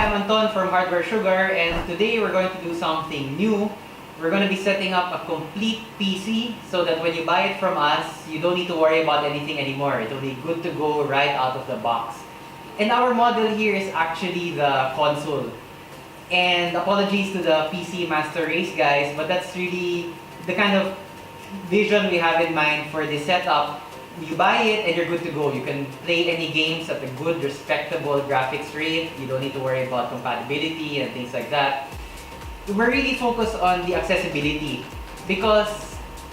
I'm Anton from Hardware Sugar, and today we're going to do something new. We're going to be setting up a complete PC so that when you buy it from us, you don't need to worry about anything anymore. It'll be good to go right out of the box. And our model here is actually the console. And apologies to the PC Master Race guys, but that's really the kind of vision we have in mind for this setup. You buy it and you're good to go. You can play any games at a good, respectable graphics rate. You don't need to worry about compatibility and things like that. We're really focused on the accessibility because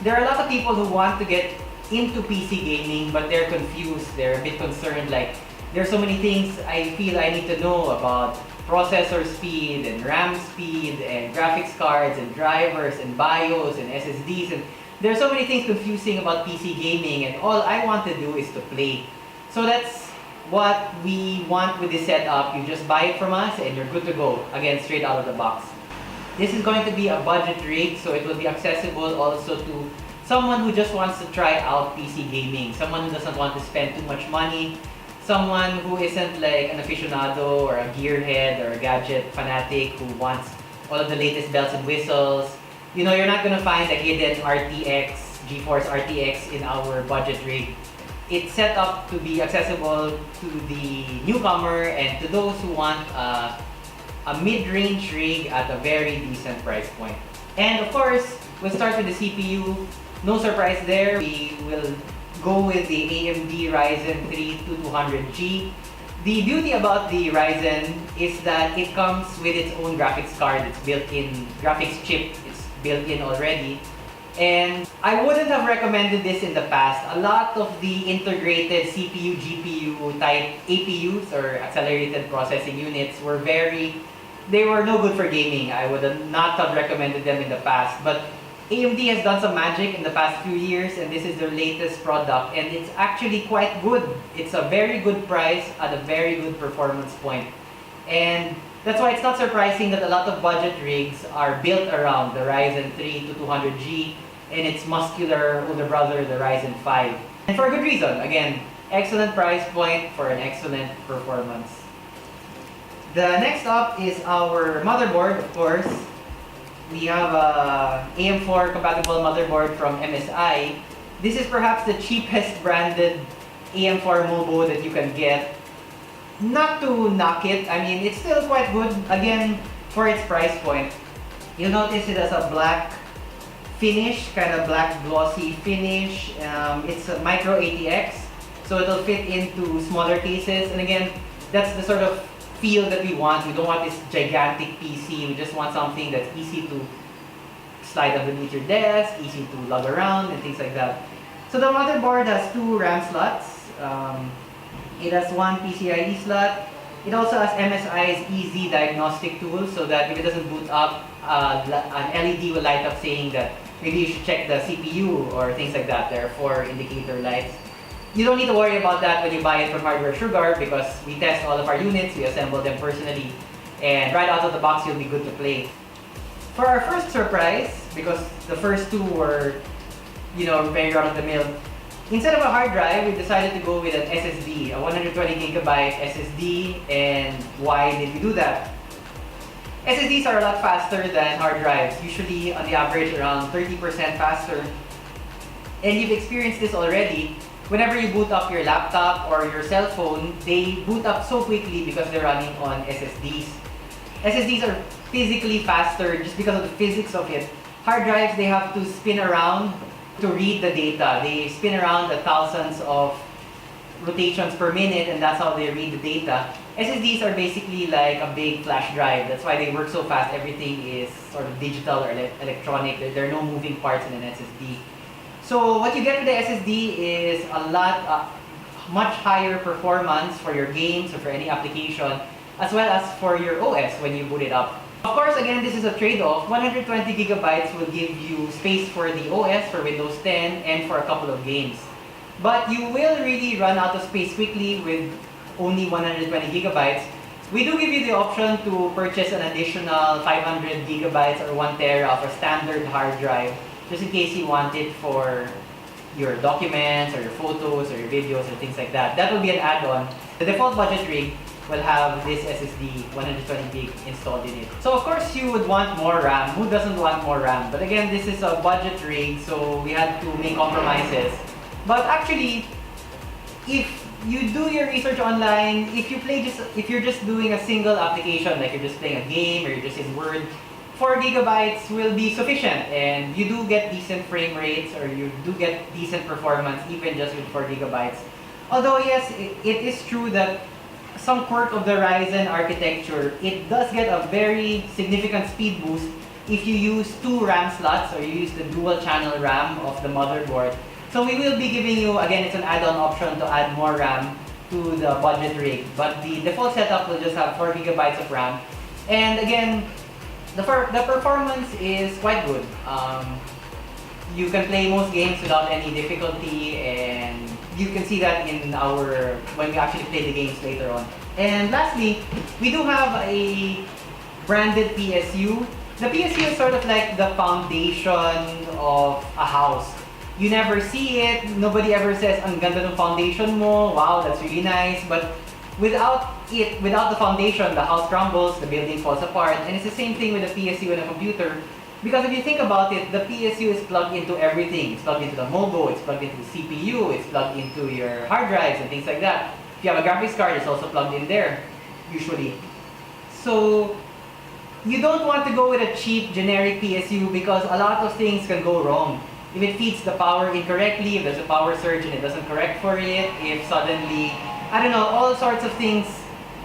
there are a lot of people who want to get into PC gaming but they're confused. They're a bit concerned, like there's so many things I feel I need to know about processor speed and RAM speed and graphics cards and drivers and BIOS and SSDs, and there's so many things confusing about PC gaming, and all I want to do is to play. So that's what we want with this setup. You just buy it from us and you're good to go. Again, straight out of the box. This is going to be a budget rig, so it will be accessible also to someone who just wants to try out PC gaming. Someone who doesn't want to spend too much money. Someone who isn't like an aficionado or a gearhead or a gadget fanatic who wants all of the latest bells and whistles. You know, you're not gonna find a hidden RTX, GeForce RTX in our budget rig. It's set up to be accessible to the newcomer and to those who want a mid-range rig at a very decent price point. And of course, we'll start with the CPU. No surprise there. We will go with the AMD Ryzen 3 2200G. The beauty about the Ryzen is that it comes with its own graphics card. It's built-in graphics chip. It's built in already. And I wouldn't have recommended this in the past. A lot of the integrated CPU, GPU type APUs or accelerated processing units they were no good for gaming. I would not have recommended them in the past. But AMD has done some magic in the past few years, and this is their latest product, and it's actually quite good. It's a very good price at a very good performance point. And that's why it's not surprising that a lot of budget rigs are built around the Ryzen 3 2200G and its muscular older brother, the Ryzen 5. And for a good reason. Again, excellent price point for an excellent performance. The next up is our motherboard, of course. We have a AM4 compatible motherboard from MSI. This is perhaps the cheapest branded AM4 Mobo that you can get. Not to knock it, I mean, it's still quite good, again, for its price point. You'll notice it has a black finish, kind of black glossy finish. It's a micro ATX, so it'll fit into smaller cases. And again, that's the sort of feel that we want. We don't want this gigantic PC. We just want something that's easy to slide underneath your desk, easy to lug around, and things like that. So the motherboard has two RAM slots. It has one PCIe slot. It also has MSI's easy diagnostic tool, so that if it doesn't boot up, an LED will light up saying that maybe you should check the CPU or things like that. There are 4 indicator lights. You don't need to worry about that when you buy it from Hardware Sugar because we test all of our units, we assemble them personally, and right out of the box you'll be good to play. For our first surprise, because the first two were, very run-of-the-mill, instead of a hard drive, we decided to go with an SSD, a 120GB SSD, and why did we do that? SSDs are a lot faster than hard drives, usually on the average around 30% faster. And you've experienced this already. Whenever you boot up your laptop or your cell phone, they boot up so quickly because they're running on SSDs. SSDs are physically faster just because of the physics of it. Hard drives, they have to spin around to read the data. They spin around at thousands of rotations per minute, and that's how they read the data. SSDs are basically like a big flash drive. That's why they work so fast. Everything is sort of digital or electronic. There are no moving parts in an SSD. So what you get with the SSD is much higher performance for your games or for any application, as well as for your OS when you boot it up. Of course, again, this is a trade-off. 120GB will give you space for the OS, for Windows 10, and for a couple of games. But you will really run out of space quickly with only 120GB. We do give you the option to purchase an additional 500GB or 1TB of a standard hard drive, just in case you want it for your documents or your photos or your videos or things like that. That will be an add-on. The default budget rig will have this SSD 120 gig installed in it. So of course you would want more RAM. Who doesn't want more RAM? But again, this is a budget rig, so we had to make compromises. But actually, if you do your research online, if you're just doing a single application, like you're just playing a game or you're just in Word, 4 gigabytes will be sufficient, and you do get decent frame rates, or you do get decent performance even just with 4 gigabytes. Although yes, it is true that some quirk of the Ryzen architecture, it does get a very significant speed boost if you use 2 RAM slots, or you use the dual channel RAM of the motherboard. So we will be giving you, again, it's an add-on option to add more RAM to the budget rig, but the default setup will just have 4 gigabytes of RAM. And again, the performance is quite good. You can play most games without any difficulty, and you can see that when we actually play the games later on. And lastly, we do have a branded PSU. The PSU is sort of like the foundation of a house. You never see it, nobody ever says, ang ganda ng foundation mo, wow, that's really nice. But without the foundation, the house crumbles, the building falls apart. And it's the same thing with a PSU and a computer. Because if you think about it, the PSU is plugged into everything. It's plugged into the Mobo, it's plugged into the CPU, it's plugged into your hard drives and things like that. If you have a graphics card, it's also plugged in there, usually. So you don't want to go with a cheap generic PSU because a lot of things can go wrong. If it feeds the power incorrectly, if there's a power surge and it doesn't correct for it, if suddenly, I don't know, all sorts of things.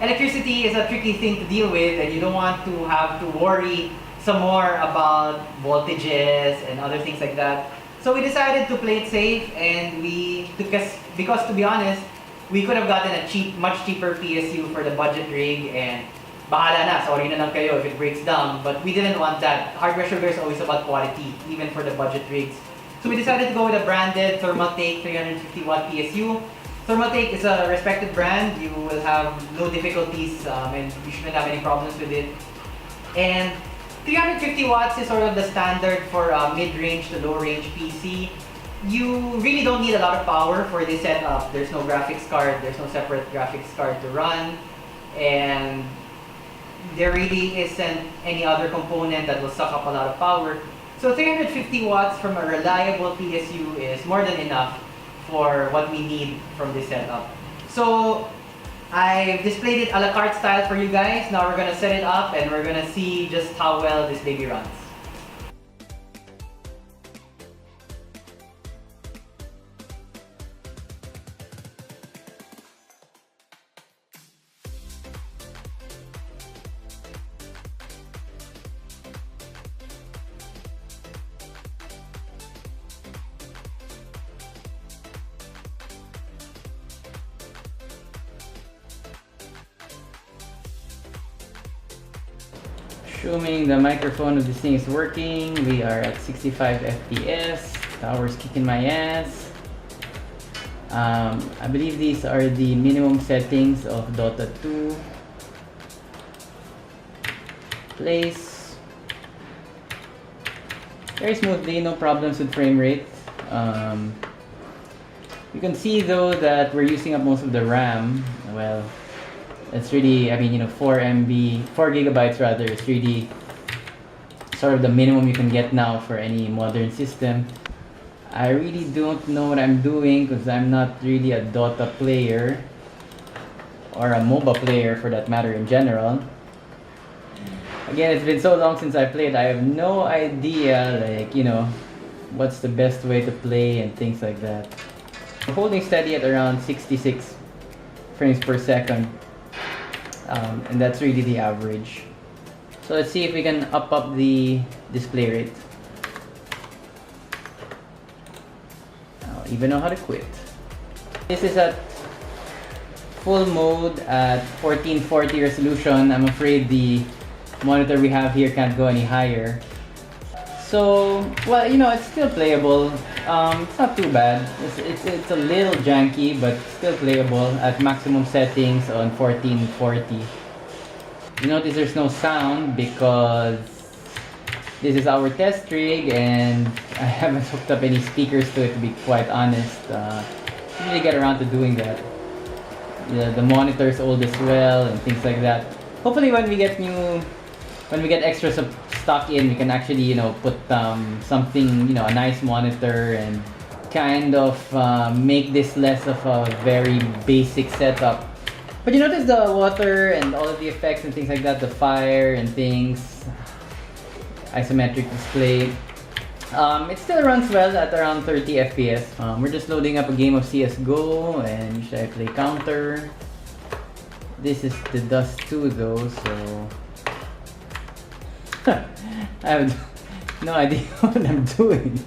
Electricity is a tricky thing to deal with, and you don't want to have to worry some more about voltages and other things like that. So we decided to play it safe, and because to be honest, we could have gotten a much cheaper PSU for the budget rig, and bahala na, sorry na lang kayo if it breaks down, but we didn't want that. Hardware sugar is always about quality, even for the budget rigs. So we decided to go with a branded Thermaltake 350 watt PSU. Thermaltake is a respected brand. You will have no difficulties and you shouldn't have any problems with it. And 350 watts is sort of the standard for a mid-range to low-range PC. You really don't need a lot of power for this setup. There's no graphics card, there's no separate graphics card to run, and there really isn't any other component that will suck up a lot of power. So 350 watts from a reliable PSU is more than enough for what we need from this setup. So I've displayed it a la carte style for you guys. Now we're gonna set it up and we're gonna see just how well this baby runs. Assuming the microphone of this thing is working, we are at 65 FPS, tower's kicking my ass. I believe these are the minimum settings of DOTA2. Plays very smoothly, no problems with frame rate. You can see though that we're using up most of the RAM. Well, it's really, 4 gigabytes rather, is really sort of the minimum you can get now for any modern system. I really don't know what I'm doing because I'm not really a Dota player or a MOBA player for that matter in general. Again, it's been so long since I played, I have no idea what's the best way to play and things like that. I'm holding steady at around 66 frames per second. And that's really the average. So let's see if we can up the display rate. I don't even know how to quit. This is at full mode at 1440 resolution. I'm afraid the monitor we have here can't go any higher. So, well, it's still playable. It's not too bad. It's a little janky, but still playable at maximum settings on 1440. You notice there's no sound because this is our test rig and I haven't hooked up any speakers to it, to be quite honest. Usually get around to doing that. the monitor's old as well and things like that. Hopefully when we get extra stock in, we can actually, you know, put something, you know, a nice monitor and kind of make this less of a very basic setup. But you notice the water and all of the effects and things like that, the fire and things, isometric display. It still runs well at around 30 FPS. We're just loading up a game of CSGO, and usually I play counter. This is the DOTA2 though, so I have no idea what I'm doing.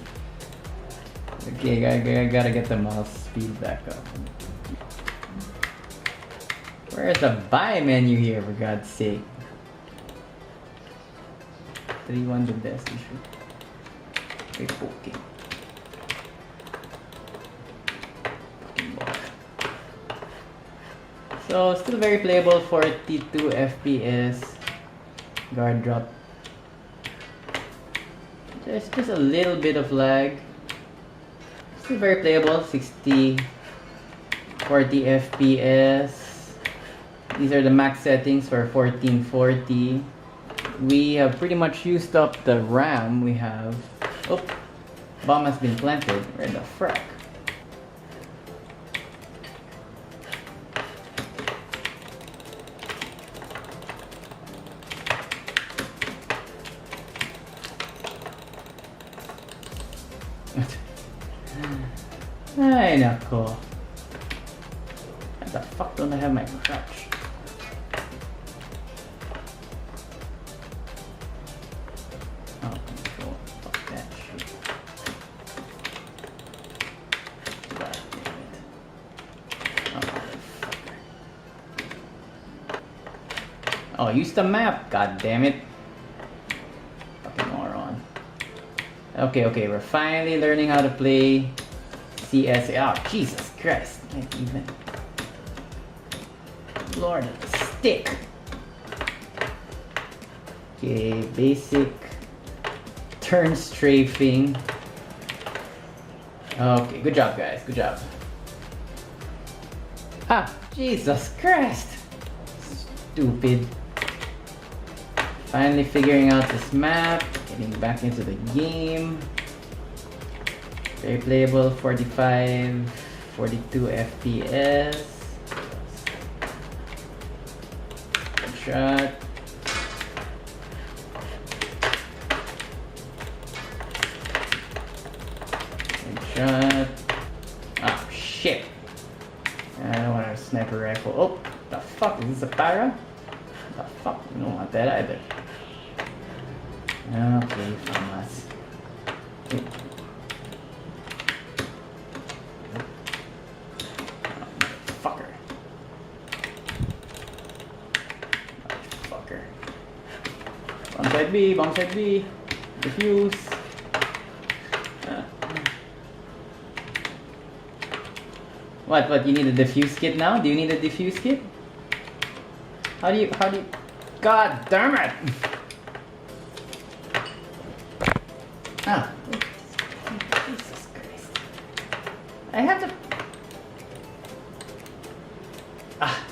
Okay, I gotta get the mouse speed back up. Where's the buy menu here, for God's sake? 3-1 the best issue. Okay, poking. So still very playable, 42 FPS. Guard drop. There's just a little bit of lag. Still very playable, 60, 40 FPS. These are the max settings for 1440. We have pretty much used up the RAM we have. Oh, bomb has been planted. Where the frack? Ay, nako. How the fuck don't I have my crutch? Oh, control. Fuck that shit. God damn it. Oh, motherfucker. Oh, use the map. God damn it. Fucking moron. Okay, we're finally learning how to play CS. Oh, Jesus Christ. Can't even. Lord of the stick. Okay, basic turn strafing. Okay, good job, guys. Good job. Ah, Jesus Christ. Stupid. Finally figuring out this map. Getting back into the game. Very playable, 45, 42 FPS. Good shot. Good shot. Oh shit. I don't want a sniper rifle. Oh, the fuck? Is this a para? The fuck? We don't want that either. Okay, famas. Fucker. Bomb side B, defuse. What, you need a defuse kit now? Do you need a defuse kit? How do you, God damn it! Ah. Jesus Christ. I have to... Ah.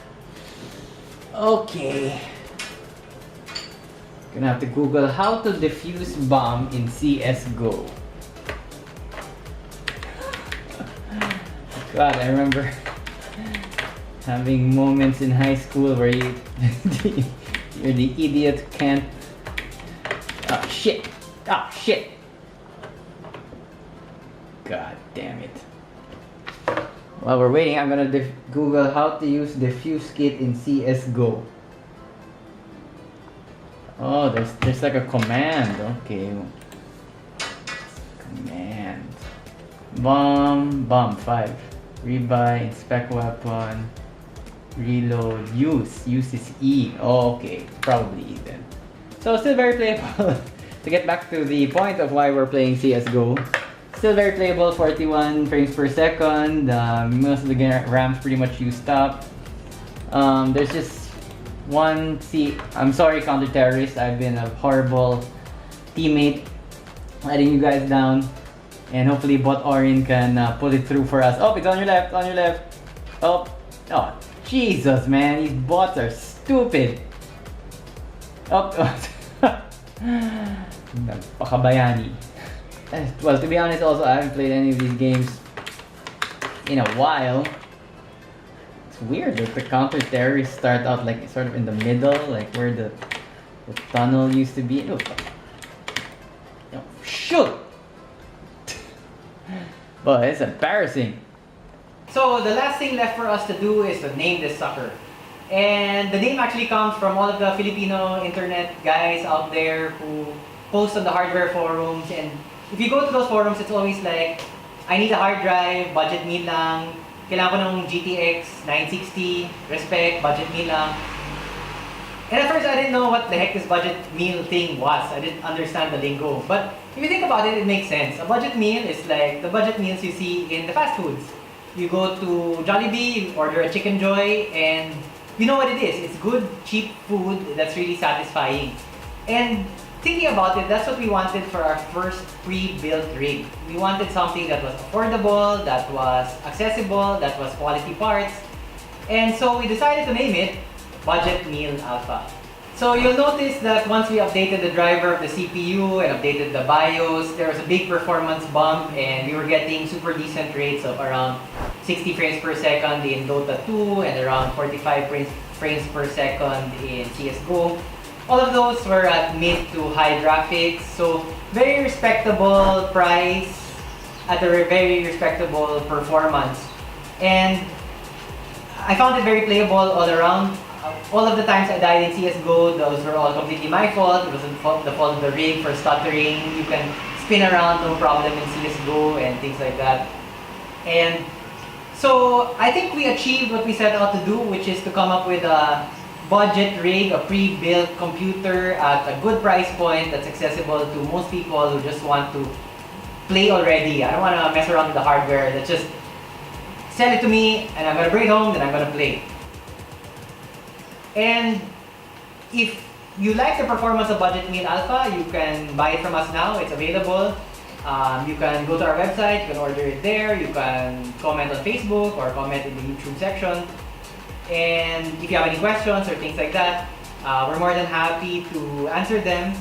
Okay. Gonna have to Google how to defuse bomb in CSGO. God, I remember having moments in high school where you're the idiot who can't... Oh shit! Oh shit! God damn it. While we're waiting, I'm gonna Google how to use defuse kit in CSGO. Oh, there's like a command. Okay. Command. Bomb 5. Rebuy, inspect weapon, reload, use is E. Oh, okay, probably E then. So still very playable. To get back to the point of why we're playing CSGO, still very playable, 41 frames per second. Most of the RAM's pretty much used up. There's just one. I'm sorry, counter-terrorist. I've been a horrible teammate, letting you guys down. And hopefully bot Orin can pull it through for us. Oh, it's on your left, Oh, Jesus, man, these bots are stupid. Oh, Pakabayani. Well, to be honest, also I haven't played any of these games in a while. It's weird that the counter-terrorists start out like sort of in the middle, like where the tunnel used to be. Oh, shoot! But it's embarrassing. So the last thing left for us to do is to name this sucker. And the name actually comes from all of the Filipino internet guys out there who post on the hardware forums. And if you go to those forums, it's always like, I need a hard drive, budget meal lang. Kailangan ko ng GTX 960, respect, budget meal lang. And at first I didn't know what the heck this budget meal thing was. I didn't understand the lingo. But if you think about it, it makes sense. A budget meal is like the budget meals you see in the fast foods. You go to Jollibee, you order a Chicken Joy, and you know what it is. It's good, cheap food that's really satisfying. And thinking about it, that's what we wanted for our first pre-built rig. We wanted something that was affordable, that was accessible, that was quality parts. And so we decided to name it Budget Meal Alpha. So you'll notice that once we updated the driver of the CPU and updated the BIOS, there was a big performance bump and we were getting super decent rates of around 60 frames per second in DOTA2 and around 45 frames per second in CSGO. All of those were at mid to high graphics, so very respectable price at a very respectable performance. And I found it very playable all around. All of the times I died in CSGO, those were all completely my fault. It wasn't the fault of the rig for stuttering. You can spin around no problem in CSGO and things like that. And so I think we achieved what we set out to do, which is to come up with a budget rig, a pre-built computer at a good price point that's accessible to most people who just want to play already. I don't want to mess around with the hardware. Let's just sell it to me and I'm going to bring it home and I'm going to play. And if you like the performance of Budget Meal Alpha, you can buy it from us now. It's available. You can go to our website, you can order it there, you can comment on Facebook or comment in the YouTube section. And if you have any questions or things like that, we're more than happy to answer them.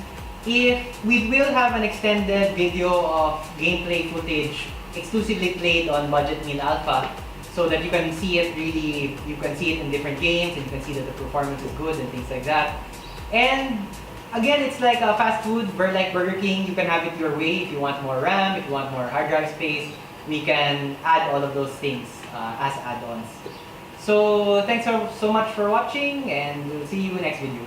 If we will have an extended video of gameplay footage exclusively played on Budget Meal Alpha, so that you can see it really, you can see it in different games and you can see that the performance is good and things like that. And again, it's like a fast food, like Burger King. You can have it your way. If you want more RAM, if you want more hard drive space, we can add all of those things as add-ons. So thanks so much for watching and we'll see you in the next video.